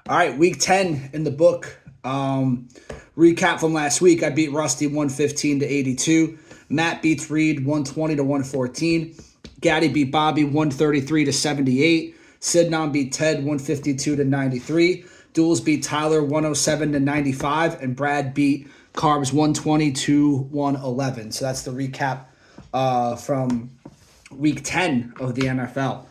All right, week 10 in the book. Recap from last week. I beat Rusty 115 to 82. Matt beats Reed 120 to 114. Gaddy beat Bobby 133 to 78. Sidnon beat Ted 152 to 93. Duels beat Tyler 107 to 95. And Brad beat Carbs 120 to 111. So that's the recap from week 10 of the NFL.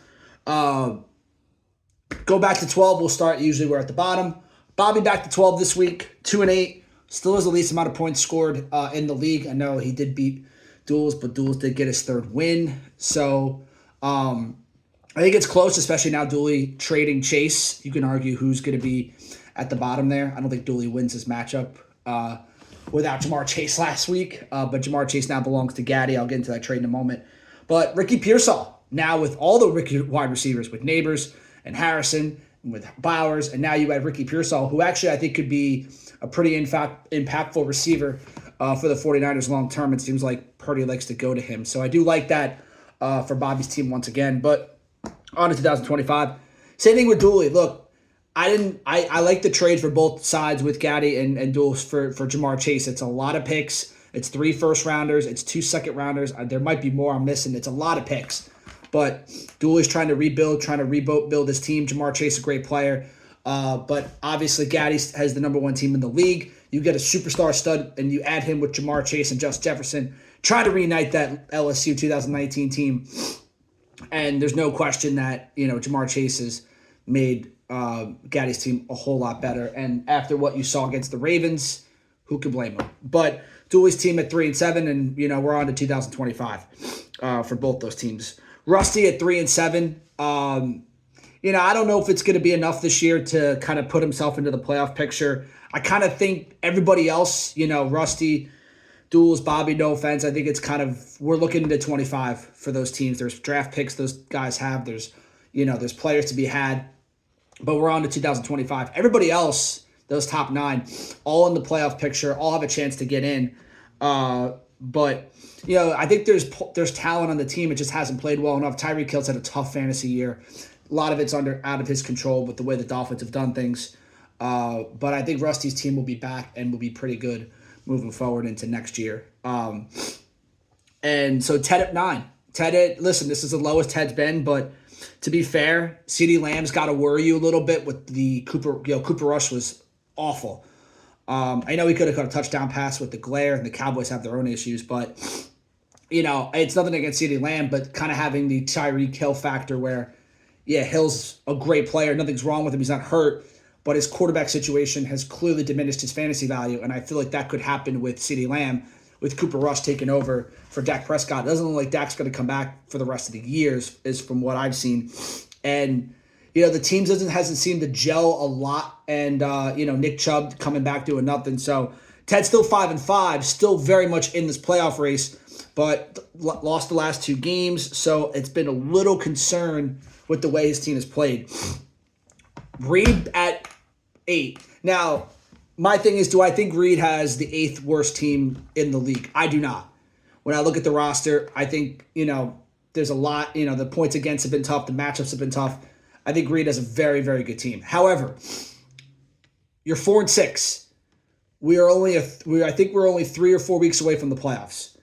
Go back to 12. We'll start. Usually we're at the bottom. Bobby back to 12 this week. 2-8. Still has the least amount of points scored in the league. I know he did beat Duels, but Duels did get his third win. So I think it's close, especially now Dooley trading Chase. You can argue who's going to be at the bottom there. I don't think Dooley wins this matchup without Jamar Chase last week. But Jamar Chase now belongs to Gaddy. I'll get into that trade in a moment. But Ricky Pearsall, now with all the Ricky wide receivers, with Neighbors and Harrison, and with Bowers, and now you have Ricky Pearsall, who actually I think could be a pretty impactful receiver for the 49ers long term. It seems like Purdy likes to go to him. So I do like that for Bobby's team once again. But on to 2025. Same thing with Dooley. Look, I like the trade for both sides with Gaddy and Duels for Jamar Chase. It's a lot of picks. It's 3 first-rounders. It's 2 second-rounders. There might be more I'm missing. It's a lot of picks. But Dooley's trying to rebuild his team. Jamar Chase, a great player. But obviously, Gaddy has the number 1 team in the league. You get a superstar stud, and you add him with Jamar Chase and Justin Jefferson. Try to reunite that LSU 2019 team. And there's no question that, Jamar Chase has made Gaddy's team a whole lot better. And after what you saw against the Ravens, who could blame him? But Dooley's team at 3-7, and, we're on to 2025 for both those teams. Rusty at 3-7. I don't know if it's going to be enough this year to kind of put himself into the playoff picture. I kind of think everybody else, Rusty, Duels, Bobby, no offense. I think it's we're looking into 25 for those teams. There's draft picks those guys have. There's players to be had. But we're on to 2025. Everybody else, those top 9, all in the playoff picture, all have a chance to get in. But I think there's talent on the team. It just hasn't played well enough. Tyreek Hill's had a tough fantasy year. A lot of it's out of his control with the way the Dolphins have done things. But I think Rusty's team will be back and will be pretty good moving forward into next year. And so Ted at 9. Listen, this is the lowest Ted's been, but to be fair, CeeDee Lamb's got to worry you a little bit with the Cooper. Cooper Rush was awful. I know he could have got a touchdown pass with the glare, and the Cowboys have their own issues, but it's nothing against CeeDee Lamb, but kind of having the Tyreek Hill factor where, Hill's a great player, nothing's wrong with him, he's not hurt, but his quarterback situation has clearly diminished his fantasy value, and I feel like that could happen with CeeDee Lamb, with Cooper Rush taking over for Dak Prescott. It doesn't look like Dak's going to come back for the rest of the years, is from what I've seen, and the team hasn't seemed to gel a lot, and Nick Chubb coming back doing nothing. So Ted's still 5-5, still very much in this playoff race, but lost the last 2 games. So it's been a little concern with the way his team has played. Reed at 8. Now, my thing is, do I think Reed has the 8th worst team in the league? I do not. When I look at the roster, I think there's a lot. The points against have been tough. The matchups have been tough. I think Reed has a very, very good team. However, you're 4-6. I think we're only 3 or 4 weeks away from the playoffs.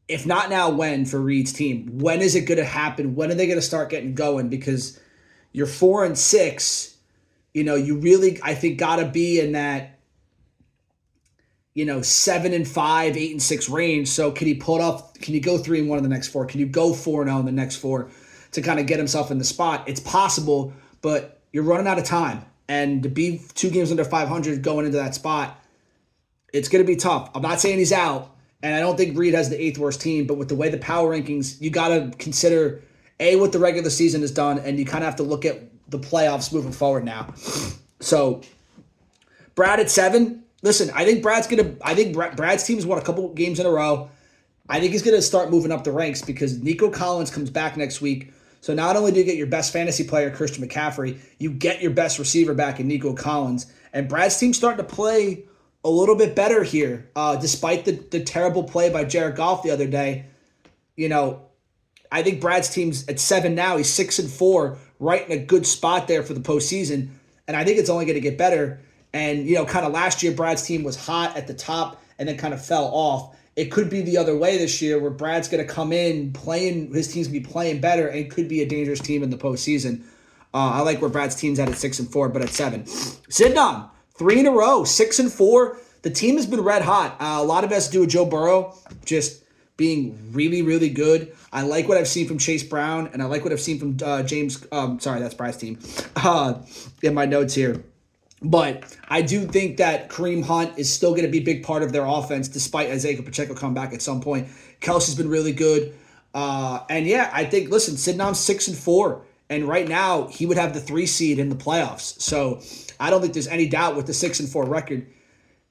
If not now, when for Reed's team? When is it going to happen? When are they going to start getting going? Because you're 4-6. You really, I think, got to be in that 7-5, 8-6 range. So can he pull it off? Can you go 3-1 in the next 4? Can you go 4-0 in the next 4? To kind of get himself in the spot? It's possible, but you're running out of time. And to be 2 games under 500 going into that spot, it's going to be tough. I'm not saying he's out, and I don't think Reed has the 8th worst team, but with the way the power rankings, you got to consider, what the regular season has done, and you kind of have to look at the playoffs moving forward now. So, Brad at 7. Listen, I think Brad's team's won a couple games in a row. I think he's going to start moving up the ranks because Nico Collins comes back next week. So not only do you get your best fantasy player, Christian McCaffrey, you get your best receiver back in Nico Collins. And Brad's team's starting to play a little bit better here, despite the terrible play by Jared Goff the other day. I think Brad's team's at 7 now. He's 6-4, right in a good spot there for the postseason. and I think it's only going to get better. And, kind of last year, Brad's team was hot at the top and then kind of fell off. It could be the other way this year where Brad's going to come in playing, his team's going to be playing better and could be a dangerous team in the postseason. I like where Brad's team's at 6-4, but at 7. Sidnam, 3 in a row, 6-4. The team has been red hot. A lot of it has to do with Joe Burrow just being really, really good. I like what I've seen from Chase Brown, and I like what I've seen from James. Sorry, that's Brad's team. In my notes here. But I do think that Kareem Hunt is still going to be a big part of their offense, despite Isaiah Pacheco coming back at some point. Kelsey's been really good. And yeah, I think, listen, Sidnam's 6-4. And right now, he would have the 3 seed in the playoffs. So I don't think there's any doubt with the 6-4 record.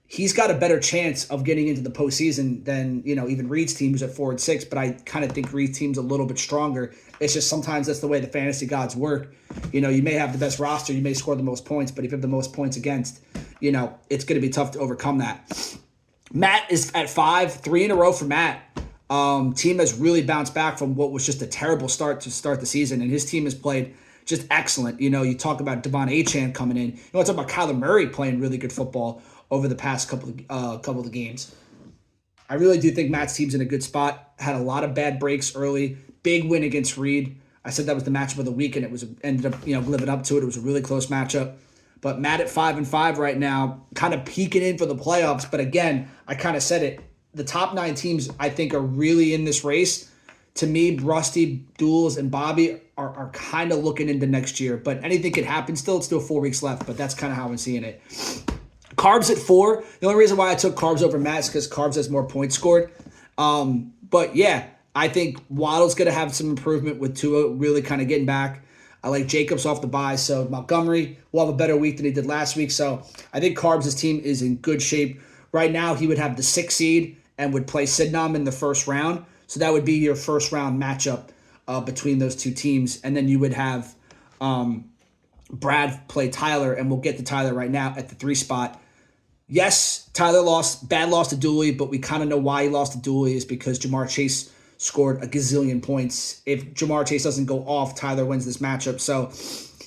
He's got a better chance of getting into the postseason than, even Reed's team, who's at 4-6. But I kind of think Reed's team's a little bit stronger. It's just sometimes that's the way the fantasy gods work. You may have the best roster, you may score the most points, but if you have the most points against, it's going to be tough to overcome that. Matt is at 5, 3 in a row for Matt. Team has really bounced back from what was just a terrible start to start the season, and his team has played just excellent. You talk about Devon Achane coming in. You want to talk about Kyler Murray playing really good football over the past couple of games. I really do think Matt's team's in a good spot. Had a lot of bad breaks early. Big win against Reed. I said that was the matchup of the week, and it ended up living up to it. It was a really close matchup. But Matt at 5-5 right now, kind of peeking in for the playoffs. But again, I kind of said it. The top 9 teams, I think, are really in this race. To me, Rusty, Duels, and Bobby are kind of looking into next year. But anything could happen still. It's still 4 weeks left, but that's kind of how I'm seeing it. Carbs at 4. The only reason why I took Carbs over Matt is because Carbs has more points scored. But yeah, I think Waddle's going to have some improvement with Tua really kind of getting back. I like Jacobs off the bye, so Montgomery will have a better week than he did last week. So I think Carbs' team is in good shape. Right now, he would have the 6 seed and would play Sidnam in the first round. So that would be your first round matchup between those two teams. And then you would have Brad play Tyler, and we'll get to Tyler right now at the 3 spot. Yes, Tyler lost, bad loss to Dooley, but we kind of know why he lost to Dooley is because Jamar Chase scored a gazillion points. If Jamar Chase doesn't go off, Tyler wins this matchup. So,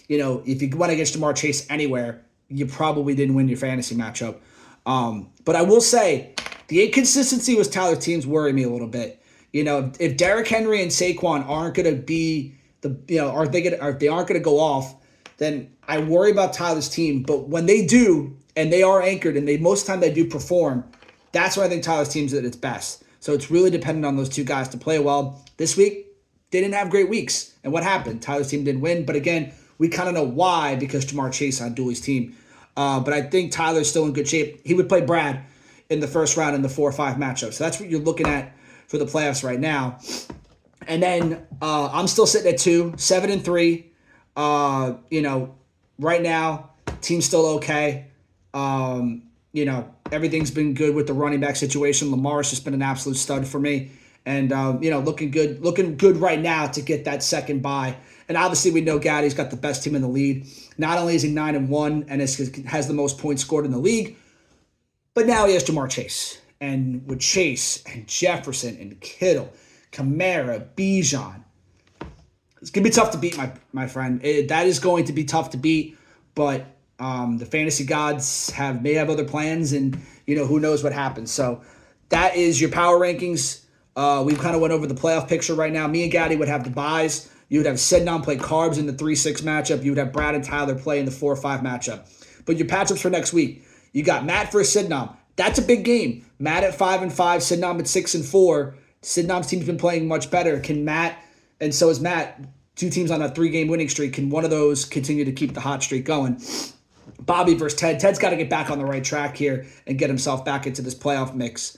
if you went against Jamar Chase anywhere, you probably didn't win your fantasy matchup. But I will say, the inconsistency with Tyler's teams worry me a little bit. If Derrick Henry and Saquon aren't going to be if they aren't going to go off, then I worry about Tyler's team. But when they do, and they are anchored, and most of the time they do perform, that's when I think Tyler's team's at its best. So it's really dependent on those two guys to play well. This week, they didn't have great weeks. And what happened? Tyler's team didn't win. But again, we kind of know why, because Jamar Chase on Dooley's team. But I think Tyler's still in good shape. He would play Brad in the first round in the 4-5 matchup. So that's what you're looking at for the playoffs right now. And then I'm still sitting at 2, 7-3. Right now, team's still okay. Everything's been good with the running back situation. Lamar's just been an absolute stud for me. And, looking good right now to get that second bye. And obviously we know Gaddy's got the best team in the league. Not only is he 9-1 and has the most points scored in the league, but now he has Jamar Chase. And with Chase and Jefferson and Kittle, Kamara, Bijan, it's going to be tough to beat, my friend. That is going to be tough to beat, but the fantasy gods may have other plans, and who knows what happens. So that is your power rankings. We kind of went over the playoff picture right now. Me and Gaddy would have the buys. You would have Sidnam play Carbs in the 3-6 matchup. You would have Brad and Tyler play in the 4-5 matchup. But your matchups for next week, you got Matt versus Sidnam. That's a big game. Matt at 5-5, Sidnam at 6-4. Sidnam's team's been playing much better. Can Matt, and so is Matt, 2 teams on a 3-game winning streak, can one of those continue to keep the hot streak going? Bobby versus Ted. Ted's got to get back on the right track here and get himself back into this playoff mix.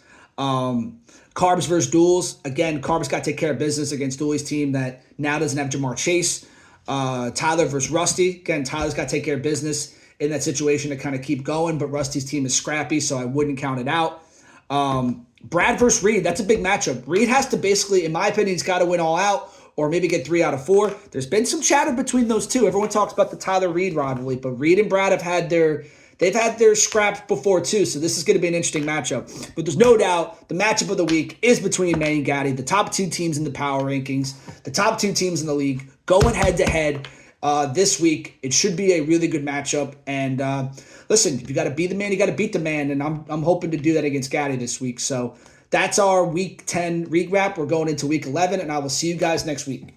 Carbs versus Duels. Again, Carbs got to take care of business against Dooley's team that now doesn't have Jamar Chase. Tyler versus Rusty. Again, Tyler's got to take care of business in that situation to kind of keep going, but Rusty's team is scrappy, so I wouldn't count it out. Brad versus Reed. That's a big matchup. Reed has to basically, in my opinion, he's got to win all out or maybe get 3 out of 4. There's been some chatter between those two. Everyone talks about the Tyler Reed rivalry, but Reed and Brad have had their scraps before too, so this is going to be an interesting matchup. But there's no doubt the matchup of the week is between May and Gaddy, the top 2 teams in the power rankings, the top 2 teams in the league, going head-to-head. this week. It should be a really good matchup. And listen, if you got to be the man, you got to beat the man. And I'm hoping to do that against Gaddy this week. So that's our Week 10 recap. We're going into Week 11, and I will see you guys next week.